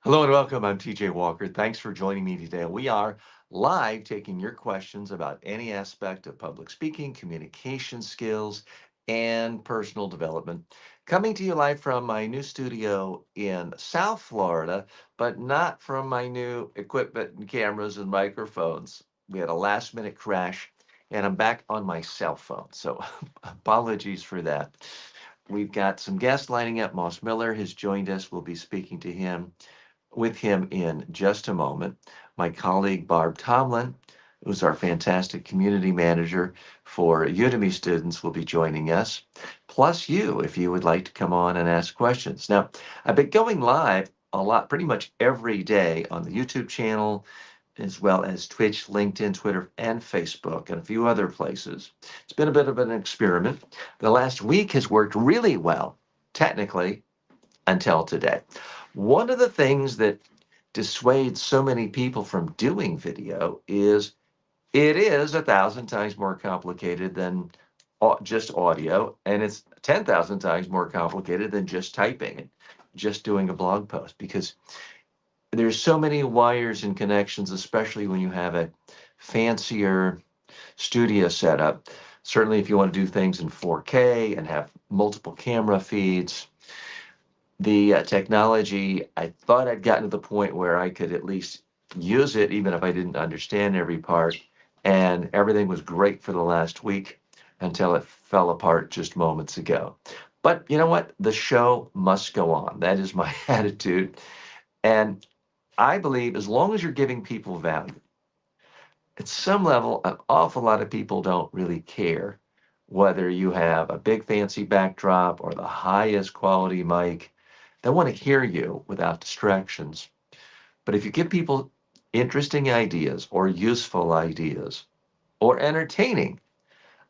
Hello and welcome. I'm TJ Walker. Thanks for joining me today. We are live taking your questions about any aspect of public speaking, communication skills, and personal development. Coming to you live from my new studio in South Florida, but not from my new equipment and cameras and microphones. We had a last minute crash, and I'm back on my cell phone. So apologies for that. We've got some guests lining up. Moss Miller has joined us. We'll be speaking to him with him in just a moment. My colleague Barb Tomlin, who's our fantastic community manager for Udemy students, will be joining us. Plus, you, if you would like to come on and ask questions. Now, I've been going live a lot, pretty much every day on the YouTube channel, as well as Twitch, LinkedIn, Twitter, and Facebook, and a few other places. It's been a bit of an experiment. The last week has worked really well, technically, until today. One of the things that dissuades so many people from doing video is it is 1,000 times more complicated than just audio, and it's 10,000 times more complicated than just typing and just doing a blog post because there's so many wires and connections, especially when you have a fancier studio setup. Certainly, if you want to do things in 4K and have multiple camera feeds, the technology, I thought I'd gotten to the point where I could at least use it, even if I didn't understand every part. And everything was great for the last week until it fell apart just moments ago. But you know what? The show must go on. That is my attitude. And I believe as long as you're giving people value, at some level, an awful lot of people don't really care whether you have a big fancy backdrop or the highest quality mic. They want to hear you without distractions. But if you give people interesting ideas or useful ideas or entertaining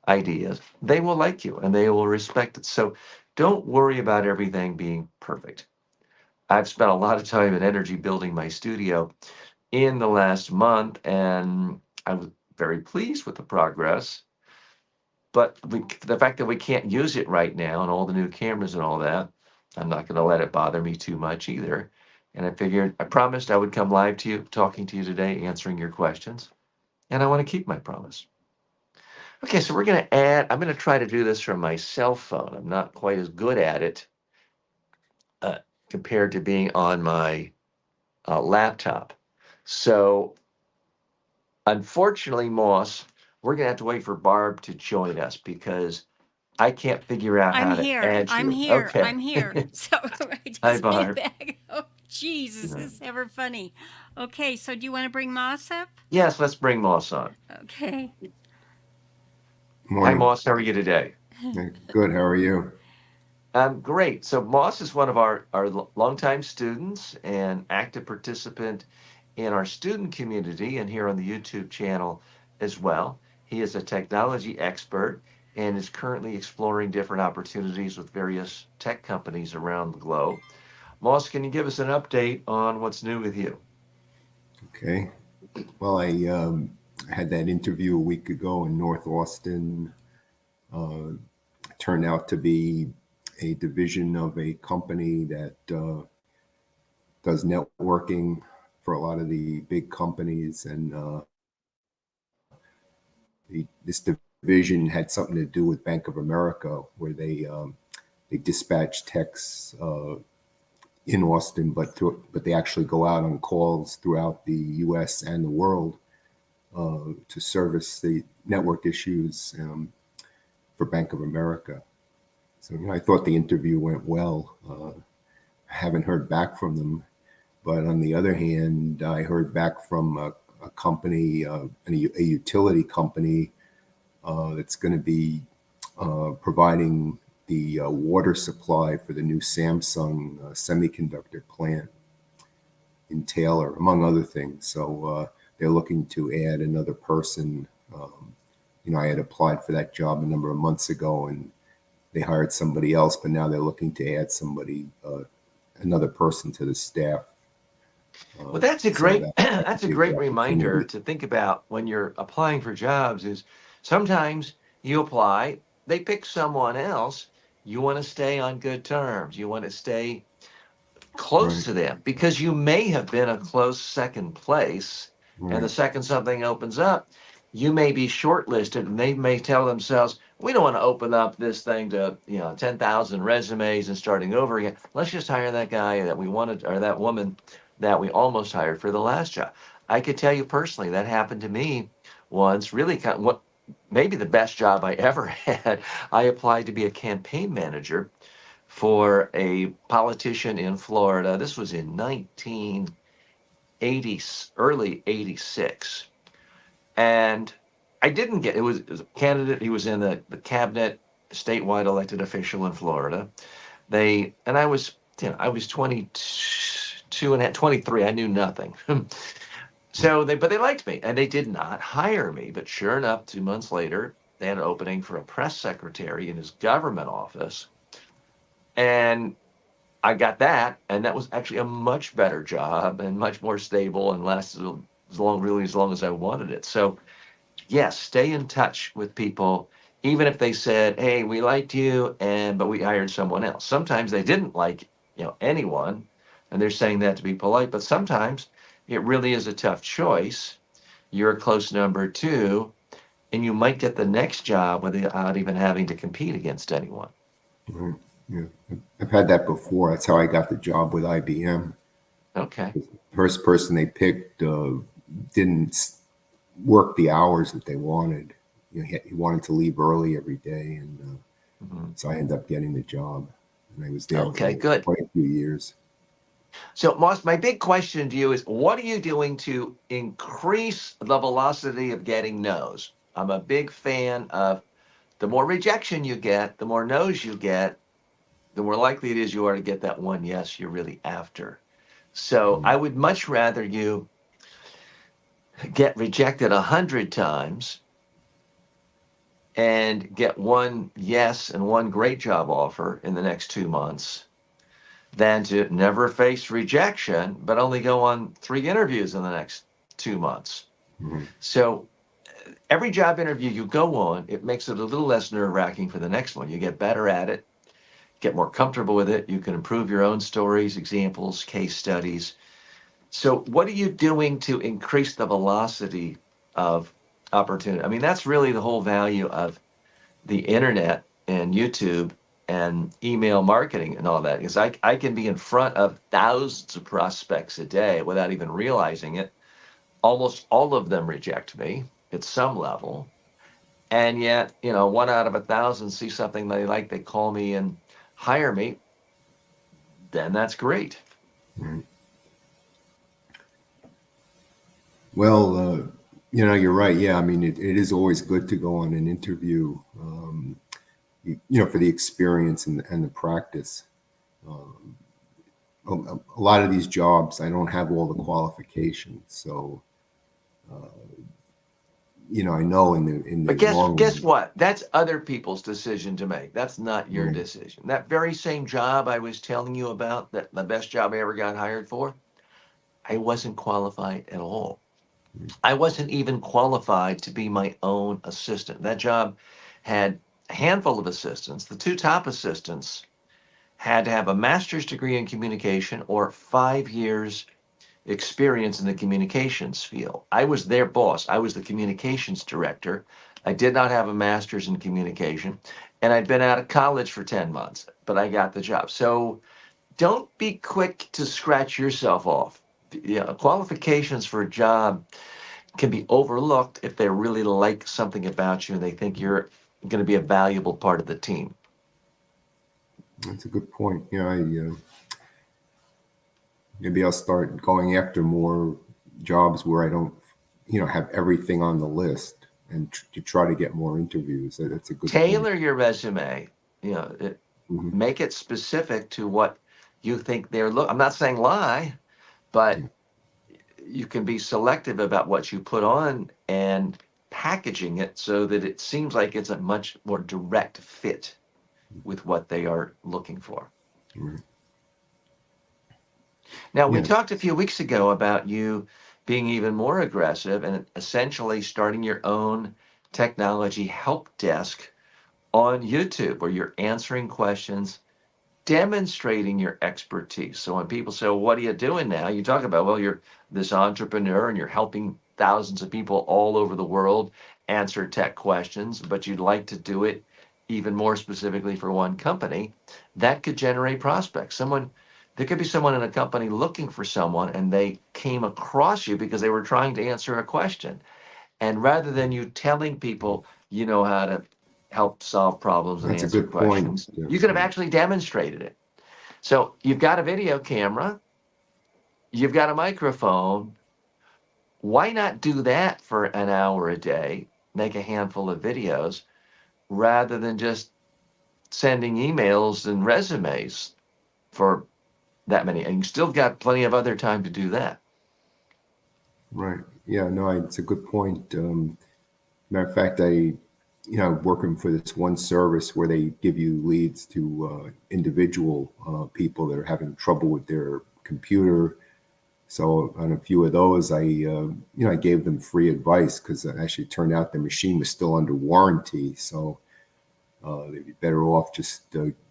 ideas, they will like you and they will respect it. So don't worry about everything being perfect. I've spent a lot of time and energy building my studio in the last month, and I was very pleased with the progress. But the fact that we can't use it right now and all the new cameras and all that, I'm not going to let it bother me too much either. And I figured, I promised I would come live to you, talking to you today, answering your questions. And I want to keep my promise. Okay, so we're going to I'm going to try to do this from my cell phone. I'm not quite as good at it uh, compared to being on my laptop. So unfortunately, Moss, we're going to have to wait for Barb to join us because I can't figure out I'm how to here. add I'm you. here. Okay. I'm here. So I Hi, just made Barb. that. Oh, Jesus, this is ever funny. Okay, so do you want to bring Moss up? Yes, let's bring Moss on. Okay. Hi, Morning. Moss. How are you today? Good. How are you? Great. So Moss is one of our longtime students and active participant in our student community and here on the YouTube channel as well. He is a technology expert and is currently exploring different opportunities with various tech companies around the globe. Moss, can you give us an update on what's new with you? Okay. Well, I had that interview a week ago in North Austin. Uh, Turned out to be a division of a company that does networking for a lot of the big companies, and this division had something to do with Bank of America, where they dispatch techs in Austin, but they actually go out on calls throughout the U.S. and the world to service the network issues for Bank of America. So I thought the interview went well. I haven't heard back from them, but on the other hand, I heard back from a company, a utility company that's going to be providing the water supply for the new Samsung semiconductor plant in Taylor, among other things. So they're looking to add another person. I had applied for that job a number of months ago, and they hired somebody else, but now they're looking to add another person to the staff. Well, that's a So great that could that's a be a good great reminder opportunity. to think about when you're applying for jobs is sometimes you apply, they pick someone else, you want to stay on good terms. You want to stay close Right. to them because you may have been a close second place. And the Right. second something opens up, you may be shortlisted and they may tell themselves, we don't want to open up this thing to, 10,000 resumes and starting over again. Let's just hire that guy that we wanted or that woman that we almost hired for the last job. I could tell you personally that happened to me once, really kind of what maybe the best job I ever had. I applied to be a campaign manager for a politician in Florida. This was in 1980, early 86. And I didn't get it was a candidate. He was in the cabinet, statewide elected official in Florida. I was, I was 22 and 23. I knew nothing. But they liked me and they did not hire me. But sure enough, 2 months later, they had an opening for a press secretary in his government office. And I got that, and that was actually a much better job and much more stable and lasted as long as I wanted it. So yes, stay in touch with people, even if they said, "Hey, we liked you, but we hired someone else." Sometimes they didn't like anyone, and they're saying that to be polite. But sometimes it really is a tough choice. You're a close number two, and you might get the next job without even having to compete against anyone. Right. Yeah. I've had that before. That's how I got the job with IBM. Okay. The first person they picked didn't work the hours that they wanted. He wanted to leave early every day, and Mhm. so I ended up getting the job, and I was there Okay, for good. quite a few years. So, Moss, my big question to you is what are you doing to increase the velocity of getting no's? I'm a big fan of the more rejection you get, the more no's you get, the more likely it is you are to get that one yes you're really after. So, Mm. I would much rather you get rejected 100 times and get one yes and one great job offer in the next 2 months than to never face rejection, but only go on 3 interviews in the next 2 months. Mhm. So every job interview you go on, it makes it a little less nerve wracking for the next one. You get better at it, get more comfortable with it. You can improve your own stories, examples, case studies. So, what are you doing to increase the velocity of opportunity? I mean, that's really the whole value of the internet and YouTube and email marketing and all that. Because I can be in front of thousands of prospects a day without even realizing it. Almost all of them reject me at some level. And yet, one out of 1,000 see something they like, they call me and hire me, then that's great. Right. Well, you're right. Yeah, I mean, it is always good to go on an interview, for the experience and the practice. Um, a lot of these jobs, I don't have all the qualifications, so I know in the But long guess run. what? That's other people's decision to make. That's not your Right. decision. That very same job I was telling you about, that the best job I ever got hired for, I wasn't qualified at all. I wasn't even qualified to be my own assistant. That job had a handful of assistants. The two top assistants had to have a master's degree in communication or 5 years experience in the communications field. I was their boss. I was the communications director. I did not have a master's in communication, and I'd been out of college for 10 months, but I got the job. So don't be quick to scratch yourself off. Qualifications for a job can be overlooked if they really like something about you and they think you're going to be a valuable part of the team. That's a good point. Yeah, maybe I'll start going after more jobs where I don't, have everything on the list, and to try to get more interviews. That's a good point. Tailor your resume, you know, it, Hmm. make it specific to what you think they're look. I'm not saying lie, but Yeah. you can be selective about what you put on and packaging it so that it seems like it's a much more direct fit with what they are looking for. Right. Now, we Yeah. talked a few weeks ago about you being even more aggressive and essentially starting your own technology help desk on YouTube where you're answering questions demonstrating your expertise. So when people say, well, what are you doing now? You talk about, well, you're this entrepreneur and you're helping thousands of people all over the world answer tech questions, but you'd like to do it even more specifically for one company. That could generate prospects. There could be someone in a company looking for someone and they came across you because they were trying to answer a question. And rather than you telling people you know how to help solve problems and That's a answer good point. questions, Yeah, you could have yeah. actually demonstrated it. So you've got a video camera, you've got a microphone. Why not do that for an hour a day, make a handful of videos, rather than just sending emails and resumes for that many? And you still got plenty of other time to do that. Right. Yeah, no, it's a good point. Matter of fact, I'm working for this one service where they give you leads to individual people that are having trouble with their computer. So on a few of those, I gave them free advice because it actually turned out the machine was still under warranty. So they'd be better off just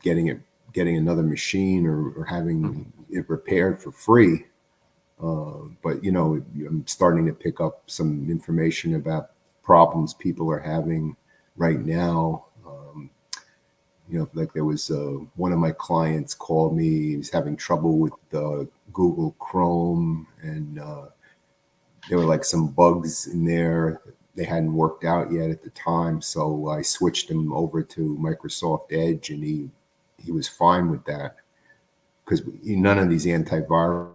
getting another machine or having it repaired for free. But I'm starting to pick up some information about problems people are having right now. Like there was one of my clients called me. He was having trouble with Google Chrome, and there were like some bugs in there. They hadn't worked out yet at the time, so I switched him over to Microsoft Edge, and he was fine with that because none of these antivirus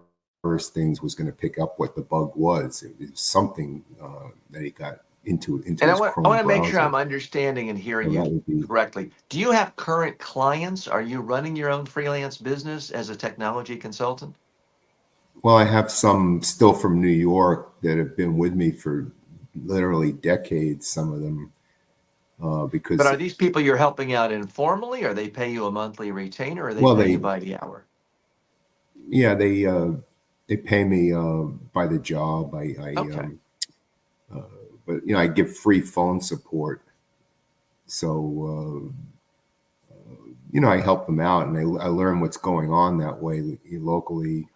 things was going to pick up what the bug was. It was something that he got into And I his want I Chrome want to make sure browser. I'm understanding and hearing So that you would be correctly. Do you have current clients? Are you running your own freelance business as a technology consultant? well. I have some still from New York that have been with me for literally decades. Some of them But because are these people you're helping out informally, or they pay you a monthly retainer, or they well pay you they by the hour? yeah they pay me by the job. Okay. But I give free phone support. So I help them out, and I learn what's going on that way locally.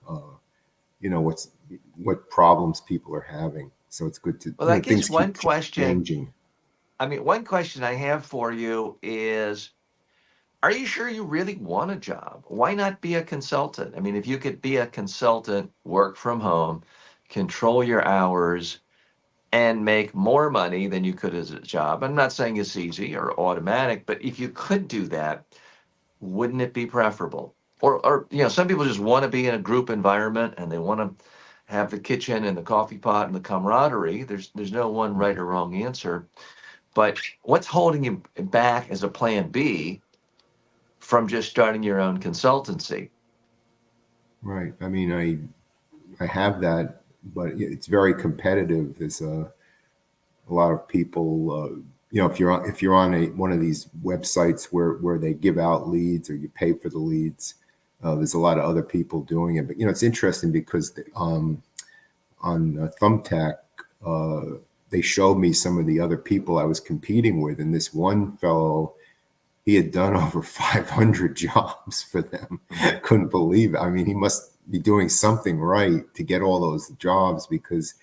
What problems people are having. So it's good to Well, I guess things keep changing. one question I have for you is, are you sure you really want a job? Why not be a consultant? I mean, if you could be a consultant, work from home, control your hours, and make more money than you could as a job. I'm not saying it's easy or automatic, but if you could do that, wouldn't it be preferable? Or some people just want to be in a group environment and they want to have the kitchen and the coffee pot and the camaraderie. There's no one right or wrong answer. But what's holding you back as a plan B from just starting your own consultancy? Right. I mean, I have that, but it's very competitive. There's a lot of people. If you're on one of these websites where they give out leads or you pay for the leads, there's a lot of other people doing it. But it's interesting because on Thumbtack, they showed me some of the other people I was competing with, and this one fellow, he had done over 500 jobs for them. Couldn't believe it. I mean, he must be doing something right to get all those jobs because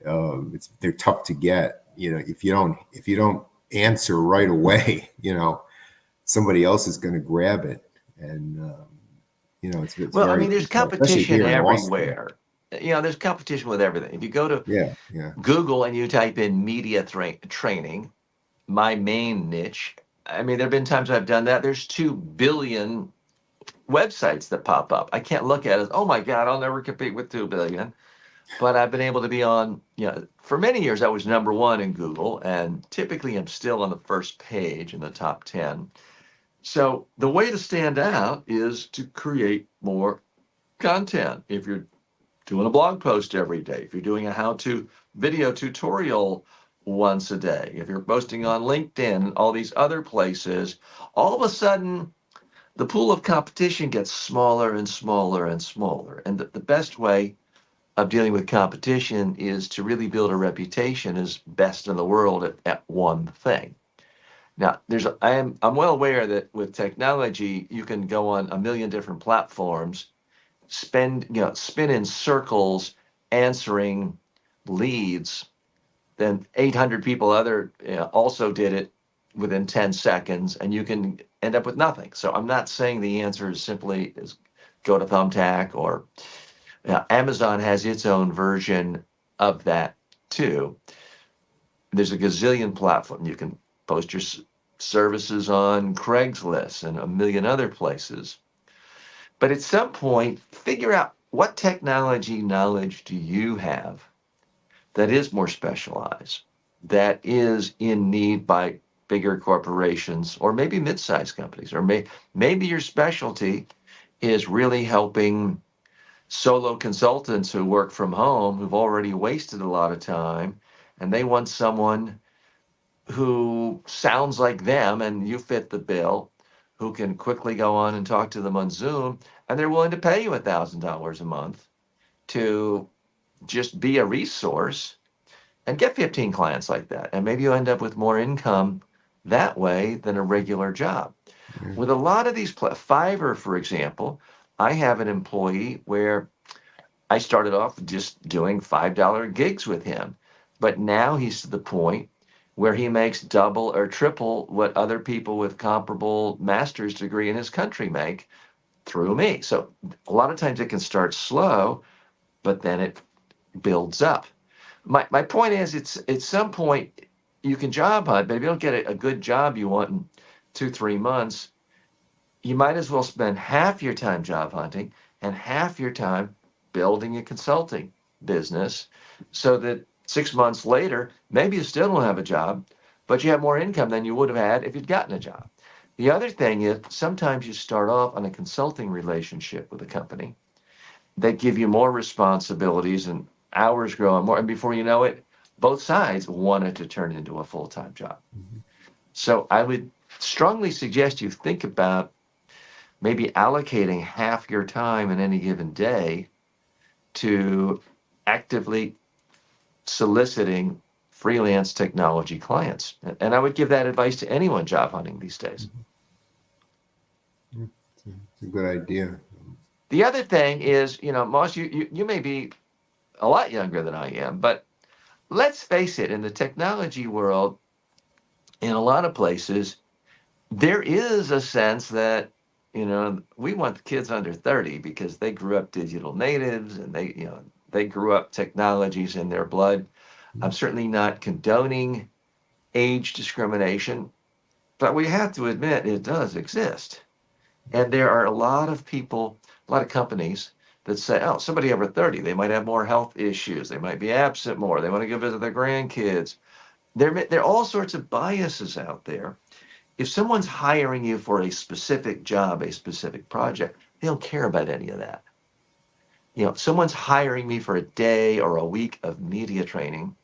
they're tough to get. If you don't answer right away, somebody else is going to grab it, and it's Well, I very mean, there's competitive, especially competition here in Austin. everywhere. There's competition with everything. If you go to Yeah, yeah, Google and you type in media training, my main niche, I mean, there have been times I've done that. There's 2 billion websites that pop up. I can't look at it as, oh my God, I'll never compete with 2 billion. But I've been able to be on, for many years, I was number one in Google, and typically I'm still on the first page in the top 10. So the way to stand out is to create more content. If you're doing a blog post every day, if you're doing a how-to video tutorial once a day, if you're posting on LinkedIn, all these other places, all of a sudden the pool of competition gets smaller and smaller and smaller. And the best way of dealing with competition is to really build a reputation as best in the world at one thing. Now, I'm well aware that with technology, you can go on a million different platforms, spin in circles answering leads. Then 800 people also did it within 10 seconds, and you can end up with nothing. So I'm not saying the answer is simply is go to Thumbtack or Amazon has its own version of that too. There's a gazillion platform you can post your services on Craigslist and a million other places. But at some point, figure out what technology knowledge do you have that is more specialized, that is in need by bigger corporations or maybe mid-sized companies, or maybe your specialty is really helping solo consultants who work from home who've already wasted a lot of time, and they want someone who sounds like them and you fit the bill, who can quickly go on and talk to them on Zoom, and they're willing to pay you $1,000 a month to just be a resource and get 15 clients like that. And maybe you end up with more income that way than a regular job. Yeah. With a lot of these, Fiverr, for example, I have an employee where I started off just doing $5 gigs with him. But now he's to the point where he makes double or triple what other people with comparable master's degree in his country make through me. So a lot of times it can start slow, but then it builds up. My point is, it's at some point you can job hunt, but if you don't get a good job you want in 2, 3 months, you might as well spend half your time job hunting and half your time building a consulting business so that 6 months later, maybe you still don't have a job, but you have more income than you would have had if you'd gotten a job. The other thing is sometimes you start off on a consulting relationship with a company. They give you more responsibilities and hours grow on more. And before you know it, both sides want it to turn into a full-time job. Mm-hmm. So I would strongly suggest you think about maybe allocating half your time in any given day to actively soliciting freelance technology clients. And I would give that advice to anyone job hunting these days. Yeah, it's a good idea. The other thing is, Moss, you may be a lot younger than I am, but let's face it, in the technology world, in a lot of places, there is a sense that, we want the kids under 30 because they grew up digital natives and they grew up technologies in their blood. I'm certainly not condoning age discrimination, but we have to admit it does exist. And there are a lot of people, a lot of companies that say, oh, somebody over 30, they might have more health issues. They might be absent more. They want to go visit their grandkids. There are all sorts of biases out there. If someone's hiring you for a specific job, a specific project, they don't care about any of that. If someone's hiring me for a day or a week of media training,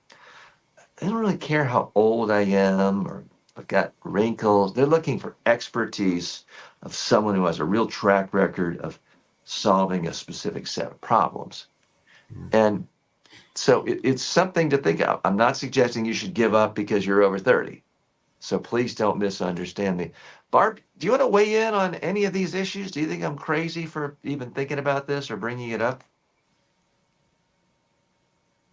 they don't really care how old I am or I've got wrinkles. They're looking for expertise of someone who has a real track record of solving a specific set of problems. And so it's something to think of. I'm not suggesting you should give up because you're over 30. So please don't misunderstand me. Barb, do you want to weigh in on any of these issues? Do you think I'm crazy for even thinking about this or bringing it up?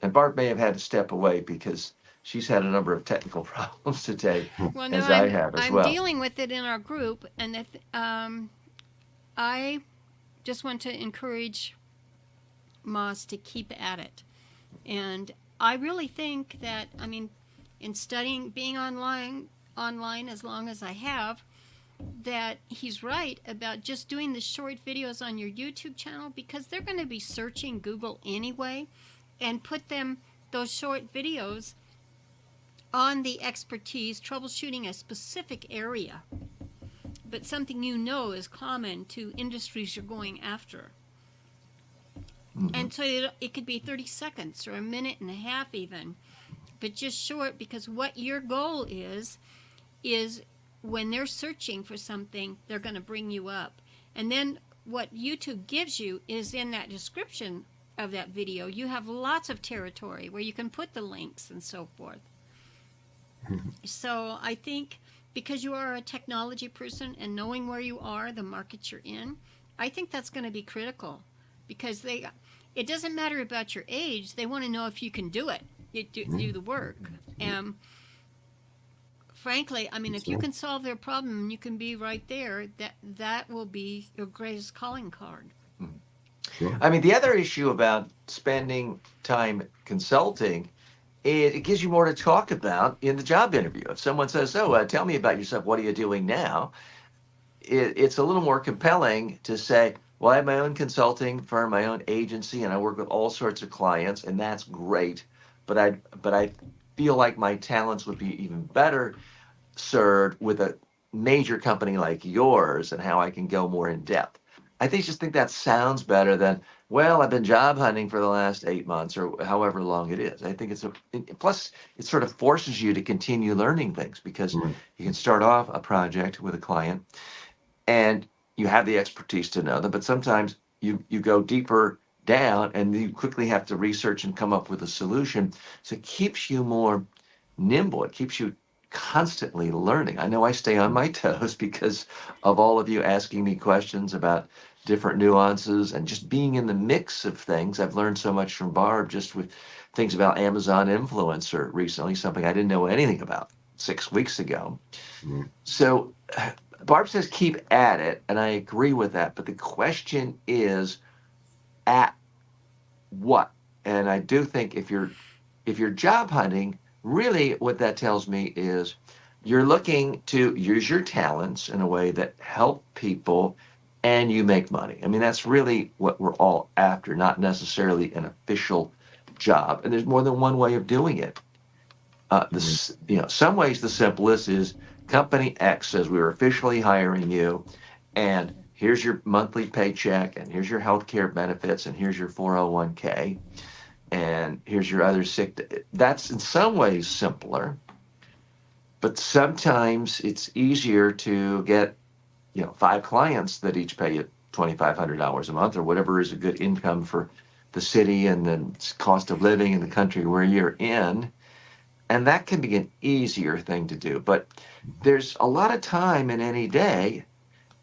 And Barb may have had to step away because she's had a number of technical problems today, Well, no, as I have as I'm well. dealing with it in our group, and I just want to encourage Moss to keep at it. And I really think that, in studying, being online as long as I have, that he's right about just doing the short videos on your YouTube channel, because they're going to be searching Google anyway, and put those short videos on the expertise, troubleshooting a specific area, but something is common to industries you're going after. Mm-hmm. And so it could be 30 seconds or a minute and a half even, but just short, because what your goal is when they're searching for something, they're going to bring you up. And then what YouTube gives you is in that description of that video, you have lots of territory where you can put the links and so forth. So I think because you are a technology person and knowing where you are, the market you're in, I think that's going to be critical because it doesn't matter about your age. They want to know if you can do it, you do the work. And frankly, I mean, if That's you right. can solve their problem and you can be right there, that will be your greatest calling card. Sure. I mean, the other issue about spending time consulting, it gives you more to talk about in the job interview. If someone says, "Oh, tell me about yourself. What are you doing now?" It's a little more compelling to say, "Well, I have my own consulting firm, my own agency, and I work with all sorts of clients, and that's great. But I feel like my talents would be even better served with a major company like yours and how I can go more in depth." I think that sounds better than, well, I've been job hunting for the last 8 months or however long it is. I think plus it sort of forces you to continue learning things because Right. you can start off a project with a client and you have the expertise to know them, but sometimes you go deeper down and you quickly have to research and come up with a solution. So it keeps you more nimble. It keeps you constantly learning. I know I stay on my toes because of all of you asking me questions about different nuances and just being in the mix of things. I've learned so much from Barb just with things about Amazon influencer recently, something I didn't know anything about 6 weeks ago. Right. So Barb says keep at it, and I agree with that. But the question is, at what? And I do think if you're job hunting, really what that tells me is you're looking to use your talents in a way that help people and you make money. I mean, that's really what we're all after, not necessarily an official job. And there's more than one way of doing it. Right. Some ways the simplest is company X says we're officially hiring you, and here's your monthly paycheck, and here's your health care benefits, and here's your 401k, and here's your other sick. That's in some ways simpler, but sometimes it's easier to get 5 clients that each pay you $2,500 a month or whatever is a good income for the city and the cost of living in the country where you're in. And that can be an easier thing to do. But there's a lot of time in any day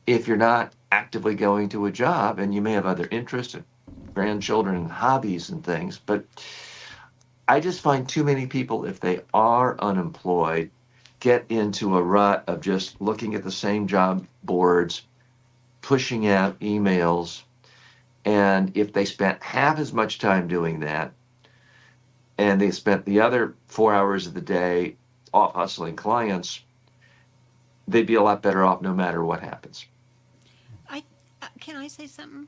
if you're not actively going to a job and you may have other interests and grandchildren and hobbies and things. But I just find too many people, if they are unemployed, get into a rut of just looking at the same job boards, pushing out emails. And if they spent half as much time doing that, and they spent the other 4 hours of the day off hustling clients, they'd be a lot better off no matter what happens. I can I say something?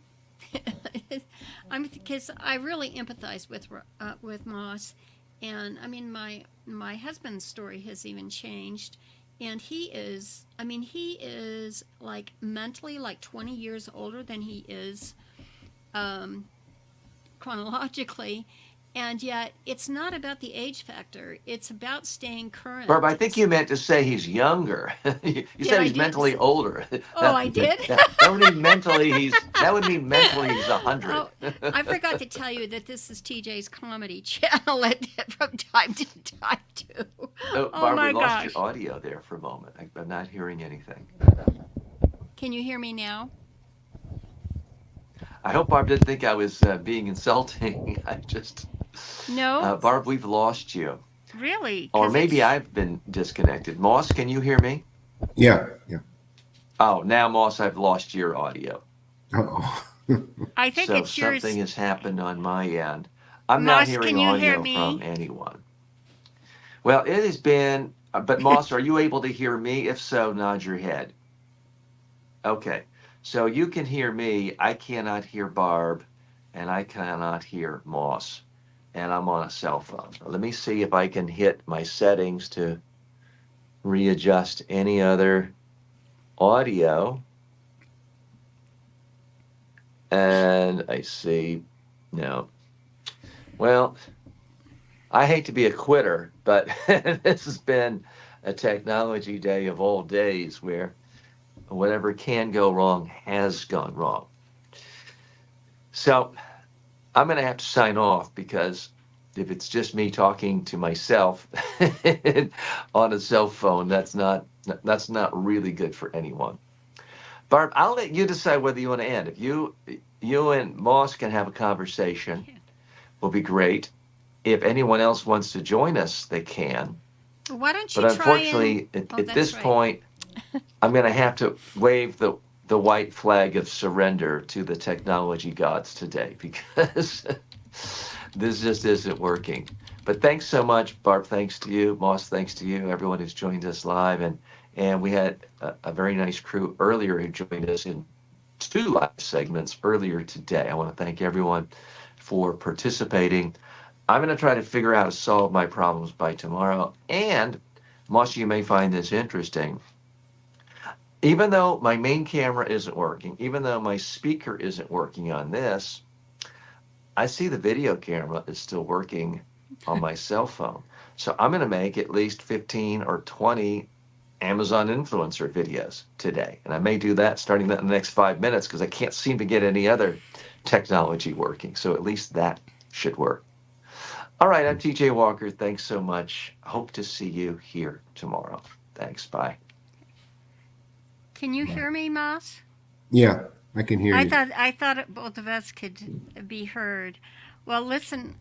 I'm because I really empathize with Moss, and I mean my husband's story has even changed, and he is like mentally like 20 years older than he is um, chronologically, and yet it's not about the age factor. It's about staying Barb, current. I think you meant to say he's younger. You Did said I he's do? mentally older. Oh, I did. That would mean mentally he's 100. Oh, I forgot to tell you that this is TJ's comedy channel from time to time too. Oh, Oh Barb, we my lost your gosh! audio there for a moment. I'm not hearing anything. Can you hear me now? I hope Barb didn't think I was being insulting. No, Barb, we've lost you. really, Or because maybe it's. I've been disconnected. Moss, can you hear me? Yeah. Yeah. Oh, now, Moss, I've lost your audio. Uh-oh. I think So it's something yours. has happened on my end. I'm not Moss, hearing can you hear audio from me? anyone. Well, it has been, but Moss, are you able to hear me? If so, nod your head. Okay. So you can hear me. I cannot hear Barb, and I cannot hear Moss. And I'm on a cell phone. Let me see if I can hit my settings to readjust any other audio. And I see, no. Well, I hate to be a quitter, but this has been a technology day of all days where whatever can go wrong has gone wrong. So I'm going to have to sign off because if it's just me talking to myself on a cell phone, that's not That's not really good for anyone. Barb, I'll let you decide whether you want to end. If you and Moss can have a conversation, will be great. If anyone else wants to join us, they can. Why don't But you try and? unfortunately, Oh, at that's this right. point, I'm going to have to wave the white flag of surrender to the technology gods today because this just isn't working. But thanks so much, Barb. Thanks to you, Moss. Thanks to you, everyone who's joined us live, and we had a very nice crew earlier who joined us in two live segments earlier today. I want to thank everyone for participating. I'm going to try to figure out how to solve my problems by tomorrow. And Moss, you may find this interesting. Even though my main camera isn't working, even though my speaker isn't working on this, I see the video camera is still working on my cell phone. So I'm going to make at least 15 or 20 Amazon influencer videos today. And I may do that starting that in the next 5 minutes because I can't seem to get any other technology working. So at least that should work. All right, I'm TJ Walker. Thanks so much. Hope to see you here tomorrow. Thanks. Bye. Can you hear me, Moss? Yeah, I can hear you. I thought both of us could be heard. Well, listen,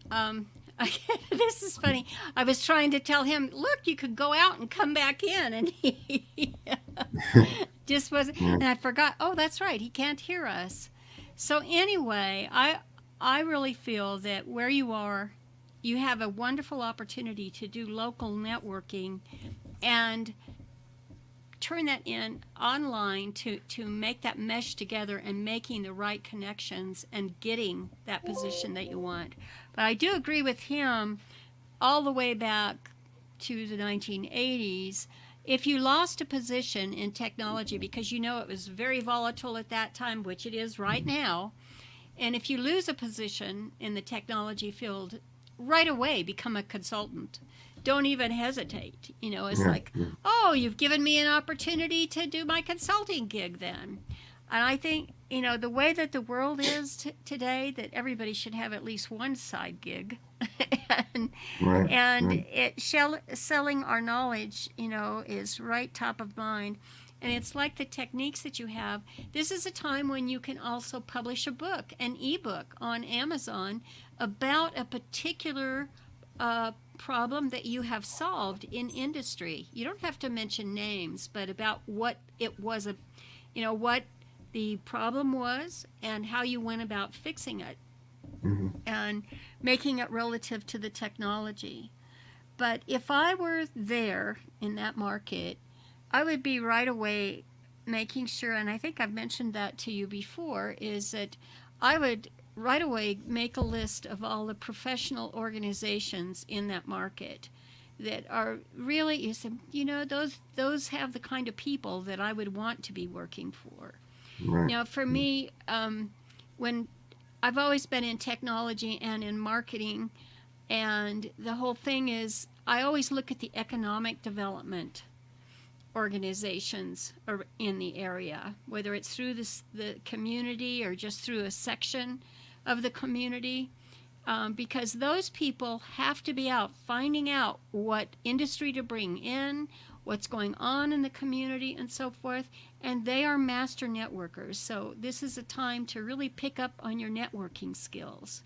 this is funny. I was trying to tell him, look, you could go out and come back in, and he just wasn't. Yeah. And I forgot. Oh, that's right. He can't hear us. So anyway, I really feel that where you are, you have a wonderful opportunity to do local networking, and turn that in online to make that mesh together and making the right connections and getting that position that you want. But I do agree with him all the way back to the 1980s. If you lost a position in technology because you know it was very volatile at that time, which it is right now, and if you lose a position in the technology field, right away become a consultant. Don't even hesitate. It's Yeah. like, oh, you've given me an opportunity to do my consulting gig then. And I think, the way that the world is today, that everybody should have at least one side gig. and Right. and Right. selling our knowledge, is right top of mind. And it's like the techniques that you have. This is a time when you can also publish a book, an ebook on Amazon about a particular problem that you have solved in industry. You don't have to mention names, but about what it was, what the problem was and how you went about fixing it Hmm. and making it relative to the technology. But if I were there in that market, I would be right away making sure, and I think I've mentioned that to you before, is that I would right away make a list of all the professional organizations in that market that are really, those have the kind of people that I would want to be working for. Right. Now, for me, when I've always been in technology and in marketing, and the whole thing is I always look at the economic development organizations in the area, whether it's through the community or just through a section of the community, because those people have to be out finding out what industry to bring in, what's going on in the community, and so forth. And they are master networkers. So this is a time to really pick up on your networking skills.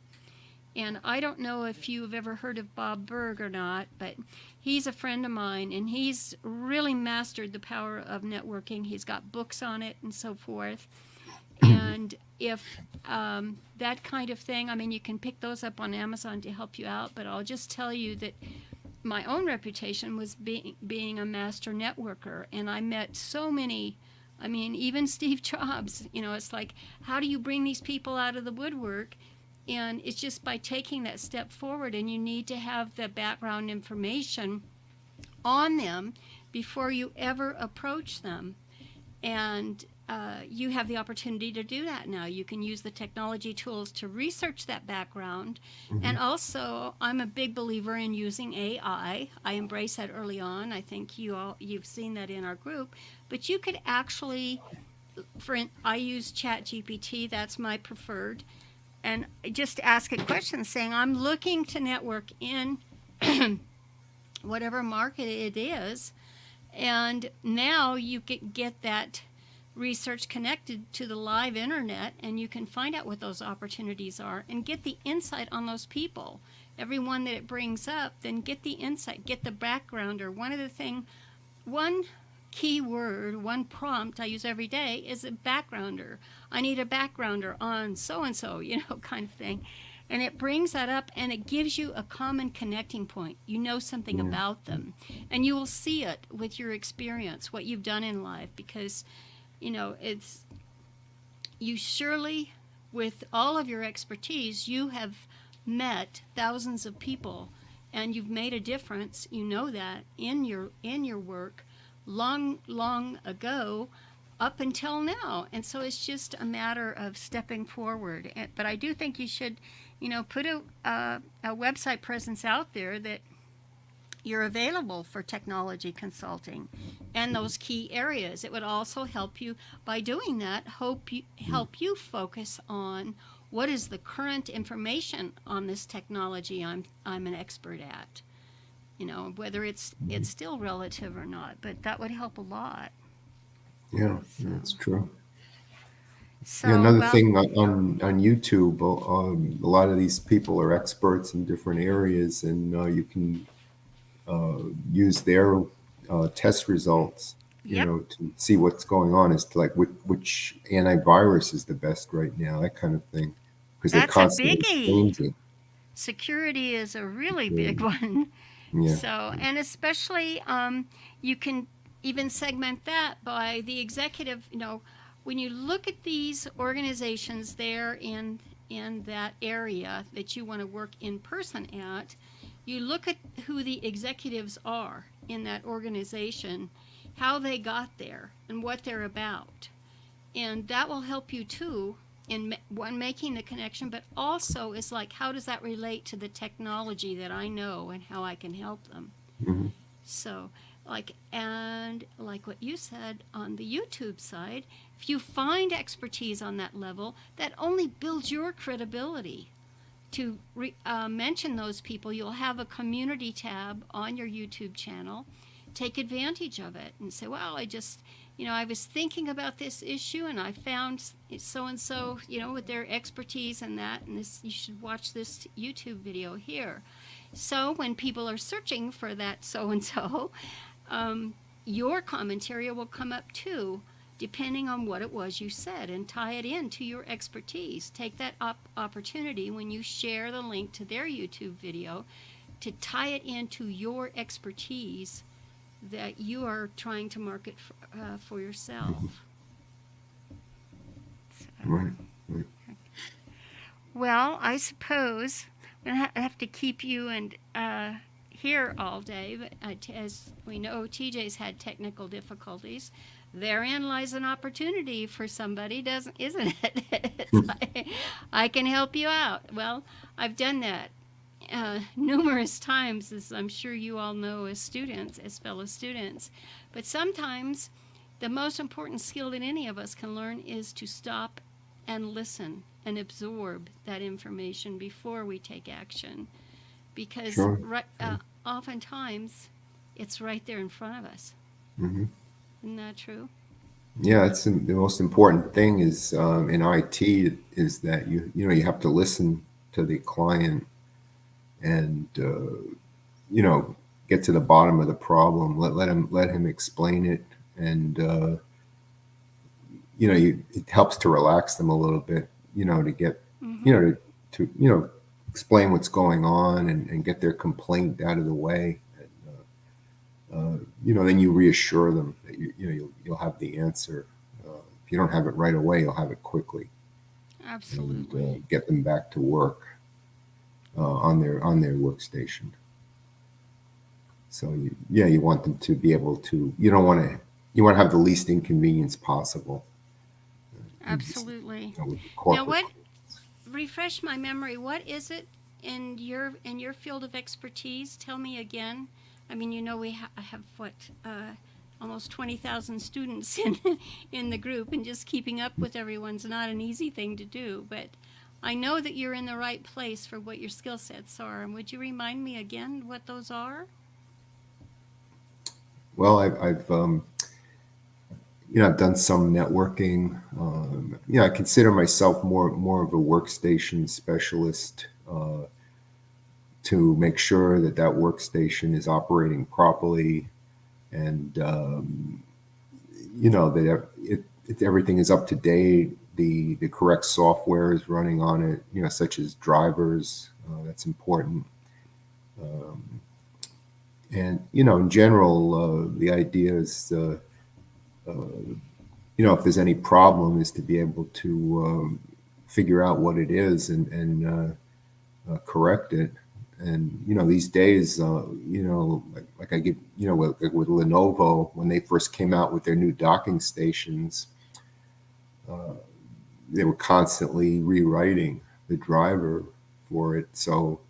And I don't know if you've ever heard of Bob Berg or not, but he's a friend of mine, and he's really mastered the power of networking. He's got books on it and so forth. And if that kind of thing, I mean, you can pick those up on Amazon to help you out, but I'll just tell you that my own reputation was being a master networker, and I met so many. I mean, even Steve Jobs, it's like, how do you bring these people out of the woodwork? And it's just by taking that step forward, and you need to have the background information on them before you ever approach them. And you have the opportunity to do that now. You can use the technology tools to research that background. And also, I'm a big believer in using AI. I embrace that early on. I think you've seen that in our group. But you could actually, I use ChatGPT. That's my preferred. And just ask a question saying, I'm looking to network in whatever market it is, And now you can get that research connected to the live internet, and you can find out what those opportunities are and get the insight on those people. Everyone that it brings up, then get the insight, get the background. Or one key word, one prompt I use every day is a backgrounder. I need a backgrounder on so and so, kind of thing. And it brings that up, and it gives you a common connecting point. You know something Yeah. about them, and you will see it with your experience, what you've done in life, because it's you surely, with all of your expertise, you have met thousands of people, and you've made a difference. You know that in your work, long ago, up until now. And so it's just a matter of stepping forward. But I do think you should, put a website presence out there that you're available for technology consulting and those key areas. It would also help you, by doing that, help you focus on what is the current information on this technology I'm an expert at. Whether it's still relative or not, but that would help a lot. Yeah, So, that's true. Yeah, so another well, thing on YouTube, a lot of these people are experts in different areas, and you can use their test results, yep, to see what's going on as to like which antivirus is the best right now, that kind of thing, because they're that's a constantly biggie. changing. Security is a really big Yeah, one. yeah, So, and especially, you can even segment that by the executive. When you look at these organizations there in that area that you want to work in person at, you look at who the executives are in that organization, how they got there, and what they're about, and that will help you too in one making the connection, but also is like, how does that relate to the technology that I know and how I can help them. hmm So, like what you said on the YouTube side, if you find expertise on that level, that only builds your credibility to mention those people. You'll have a community tab on your YouTube channel. Take advantage of it and say, well, I was thinking about this issue, and I found so and so, with their expertise in that, and this, you should watch this YouTube video here. So when people are searching for that so and so, your commentary will come up too, depending on what it was you said, and tie it into your expertise. Take that opportunity when you share the link to their YouTube video to tie it into your expertise that you are trying to market for yourself. So, right, right. well, I suppose I'm going to have to keep you here all day, but as we know, TJ's had technical difficulties. Therein lies an opportunity for somebody, isn't it? It's like, I can help you out. Well, I've done that numerous times, as I'm sure you all know as students, as fellow students. But sometimes the most important skill that any of us can learn is to stop and listen and absorb that information before we take action. Because Sure. oftentimes it's right there in front of us. hmm Isn't that true? Yeah, that's the most important thing is in IT is that you have to listen to the client and get to the bottom of the problem. Let him explain it, and it helps to relax them a little bit. To get Mm-hmm. you know to explain what's going on and get their complaint out of the way. Then you reassure them that you'll have the answer. If you don't have it right away, you'll have it quickly, and Absolutely. get them back to work on their workstation. So you want them to be able to. You want to have the least inconvenience possible. You just, Absolutely. with Now, corporate. refresh my memory. What is it in your field of expertise? Tell me again. I mean, I have what almost 20,000 students in the group, and just keeping up with everyone's not an easy thing to do. But I know that you're in the right place for what your skill sets are. And would you remind me again what those are? Well, I've done some networking. I consider myself more of a workstation specialist, to make sure that that workstation is operating properly, and that everything is up to date. The correct software is running on it. Such as drivers. That's important. Um, and in general, the idea is, uh, if there's any problem, is to be able to figure out what it is, and correct it. And these days, like I give, with Lenovo, when they first came out with their new docking stations, uh, they were constantly rewriting the driver for it. So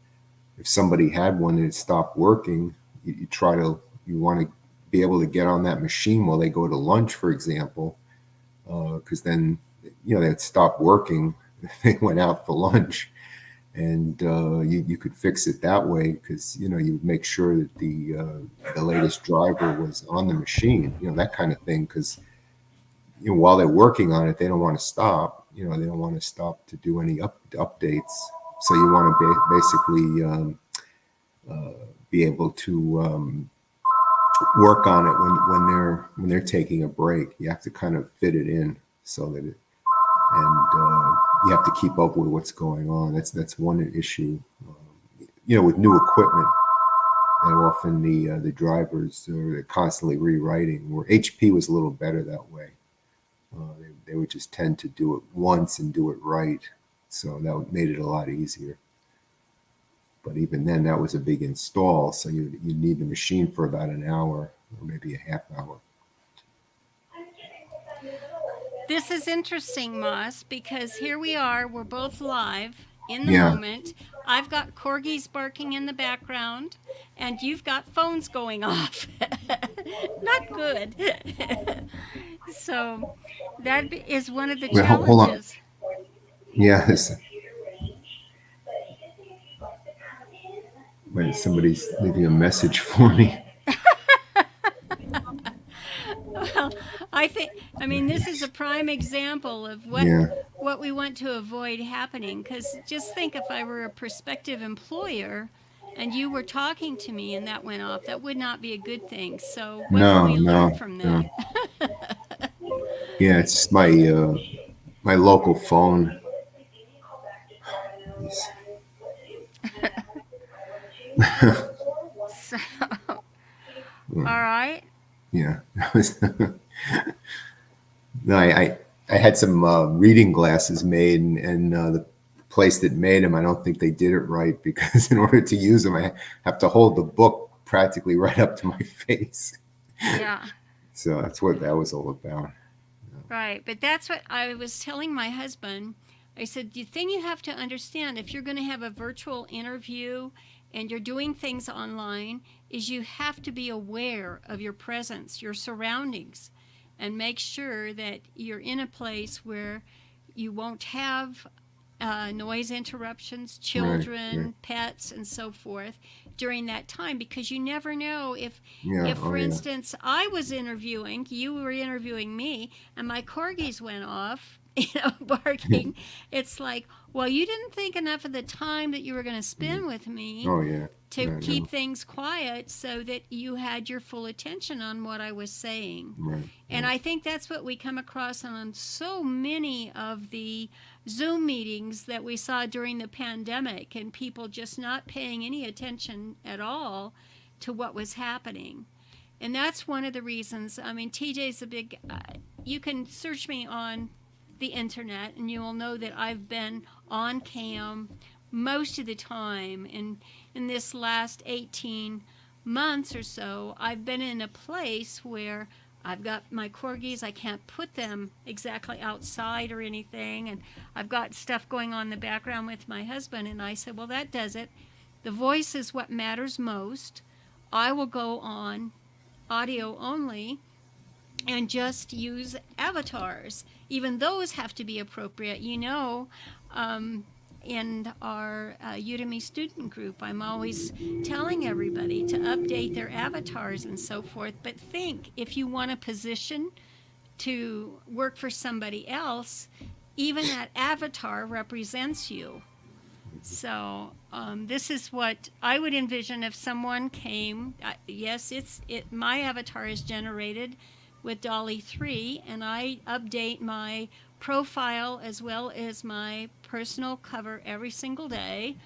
if somebody had one that stopped working, you want to be able to get on that machine while they go to lunch, for example, because then they'd stop working. They went out for lunch, and you could fix it that way, because you would make sure that the latest driver was on the machine, that kind of thing. Because while they're working on it, they don't want to stop. They don't want to stop to do any updates. So you want to basically be able to work on it when they're taking a break. You have to kind of fit it in so that it, and you have to keep up with what's going on. That's one issue. With new equipment, that often the drivers are constantly rewriting. Where HP was a little better that way. They would just tend to do it once and do it right, so that made it a lot easier. But even then, that was a big install, so you need the machine for about an hour or maybe a half hour. This is interesting, Moss, because here we are. We're both live in the Yeah. moment. I've got corgis barking in the background, and you've got phones going off. Not good. So that is one of the Wait, hold on. challenges. Yeah. Wait, somebody's leaving a message for me. Well, I mean, this is a prime example of Yeah. what we want to avoid happening. Because just think, if I were a prospective employer and you were talking to me and that went off, that would not be a good thing. So what can No, we learn no, from no. that? Yeah, it's my local phone. So, all right. Yeah. No, I had some reading glasses made, and the place that made them, I don't think they did it right, because in order to use them, I have to hold the book practically right up to my face. Yeah. So that's what that was all about. Right. But that's what I was telling my husband. I said, the thing you have to understand, if you're going to have a virtual interview and you're doing things online, is you have to be aware of your presence, your surroundings, and make sure that you're in a place where you won't have noise interruptions, Right, right. children, pets, and so forth during that time, because you never know Yeah, if oh for yeah. instance I was interviewing, you were interviewing me, and my corgis went off, barking. It's like, well, you didn't think enough of the time that you were going to spend with me Oh yeah. to Yeah, keep no. things quiet so that you had your full attention on what I was saying. Right, And right. I think that's what we come across on so many of the Zoom meetings that we saw during the pandemic, and people just not paying any attention at all to what was happening. And that's one of the reasons. I mean, TJ's a big, you can search me on the internet and you will know that I've been on cam most of the time. And in this last 18 months or so, I've been in a place where I've got my corgis. I can't put them exactly outside or anything. And I've got stuff going on in the background with my husband. And I said, well, that does it. The voice is what matters most. I will go on audio only and just use avatars. Even those have to be appropriate. Um, in our Udemy student group, I'm always telling everybody to update their avatars and so forth. But think, if you want a position to work for somebody else, even that avatar represents you. So this is what I would envision if someone came. Yes, my avatar is generated with Dolly 3, and I update my profile as well as my personal cover every single day.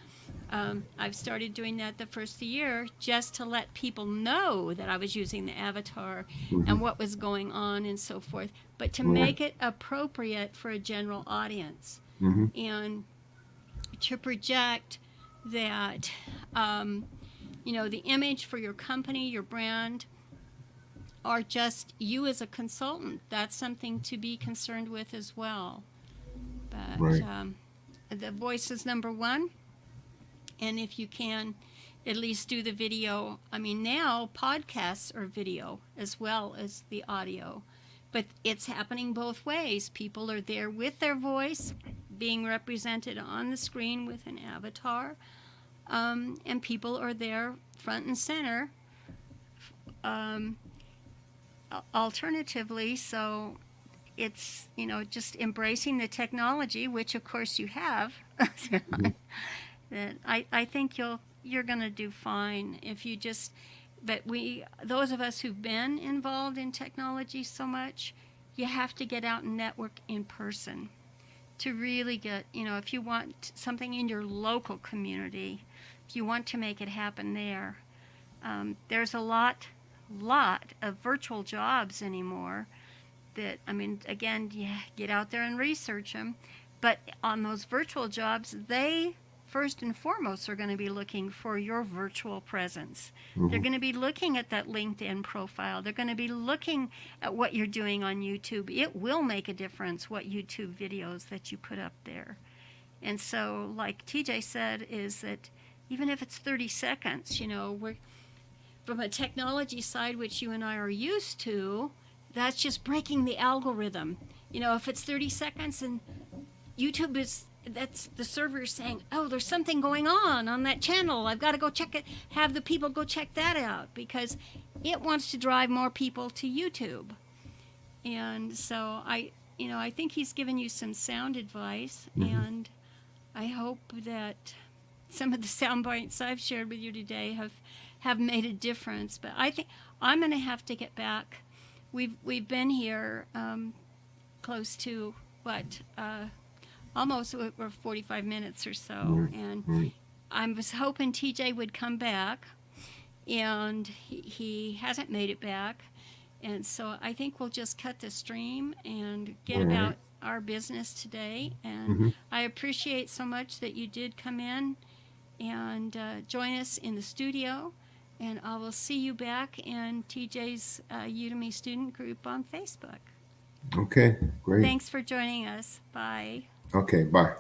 I've started doing that the first of the year just to let people know that I was using the avatar and what was going on and so forth, but to Right. make it appropriate for a general audience Mm-hmm. and to project that, the image for your company, your brand, or just you as a consultant. That's something to be concerned with as well. But Right. the voice is number one. And if you can, at least do the video. I mean, now podcasts are video as well as the audio. But it's happening both ways. People are there with their voice being represented on the screen with an avatar. And people are there front and center. Alternatively, so it's, just embracing the technology, which of course you have. That I think you're going to do fine if you just, but those of us who've been involved in technology so much, you have to get out and network in person to really get, if you want something in your local community, if you want to make it happen there. There's a lot of virtual jobs anymore that, again, you get out there and research them. But on those virtual jobs, they first and foremost are going to be looking for your virtual presence. They're going to be looking at that LinkedIn profile. They're going to be looking at what you're doing on YouTube. It will make a difference what YouTube videos that you put up there. And so, like TJ said, is that even if it's 30 seconds, we're from a technology side, which you and I are used to, that's just breaking the algorithm. If it's 30 seconds and YouTube that's the server saying, oh, there's something going on that channel. I've got to go check it, have the people go check that out because it wants to drive more people to YouTube. And so I think he's given you some sound advice, and I hope that some of the sound bites I've shared with you today have made a difference. But I think I'm going to have to get back. We've been here close to almost 45 minutes or so, and I was hoping TJ would come back, and he hasn't made it back, and so I think we'll just cut the stream and get about our business today. And I appreciate so much that you did come in and join us in the studio, and I will see you back in TJ's Udemy student group on Facebook. Okay, great. Thanks for joining us. Bye. Okay, bye.